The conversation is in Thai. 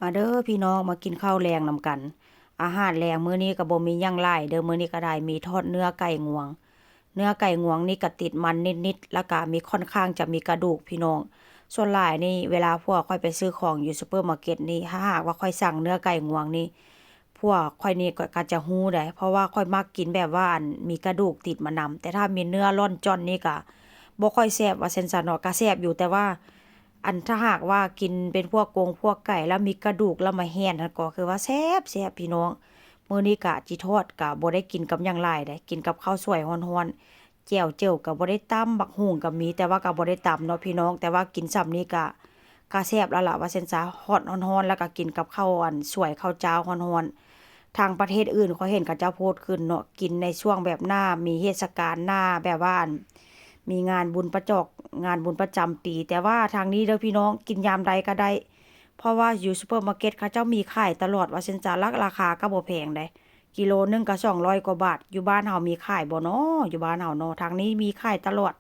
มาเด้อพี่น้องมากินข้าวแรงนำกันอาหารแรงมื้อนี้ก็บ่มีหยังหลายเด้อมื้อนี้ก็ได้มีทอดเนื้อไก่งวงเนื้อไก่งวงนี่ก็ติดมันนิดๆแล้วก็มีค่อนข้างจะมีกระดูกพี่น้องส่วนหลายนี่เวลาพวกค่อยไปซื้อของอยู่ซูเปอร์มาร์เก็ตนี่ถ้าหากว่าค่อยสั่งเนื้อไก่งวงนี่พวกค่อยนี่ก็จะฮู้ได้เพราะว่าค่อยมักกินแบบว่าอันมีกระดูกติดมานำแต่ถ้ามีเนื้อร่อนจ้อนนี่ก็บ่ค่อยแซ่บว่าซั่นซะเนาะก็แซ่บอยู่แต่ว่า อันถ้าหากว่ากินเป็นพวกกงพวกไก่แล้วมีกระดูกแล้วมาแห้นนั่นก็คือว่าแซ่บแซ่บพี่น้องมื้อนี้กะจิทอดกะบ่ได้กินกับหยังหลายเด้กินกับข้าวสวยร้อนๆแจ่วเจิ่วก็บ่ได้ตำบักหุ่งก็มีแต่ว่าก็บ่ได้ตำเนาะพี่น้องแต่ว่ากินส่ำนี้ก็แซ่บแล้วล่ะว่าซั่นซะฮอดร้อนๆแล้วก็กินกับข้าวอันสวยข้าวจ้าวร้อนๆทางประเทศอื่นเขาเห็นเขาเจ้าโพสต์ขึ้นเนาะกินในช่วงแบบหน้ามีเทศกาลหน้าแบบว่าอัน มีงานบุญประจอกงานบุญประจำปีแต่ว่าทางนี้เด้อพี่น้องกินยามใดก็ได้เพราะว่าอยู่ซูเปอร์มาร์เก็ตเขาเจ้ามีขายตลอดว่าซั่นจ้ะราคาก็บ่แพงเด้กิโลหนึงก็200กว่าบาทอยู่บ้านเฮามีขายบ่น้ออยู่บ้านเฮาเนาะทางนี้มีขายตลอด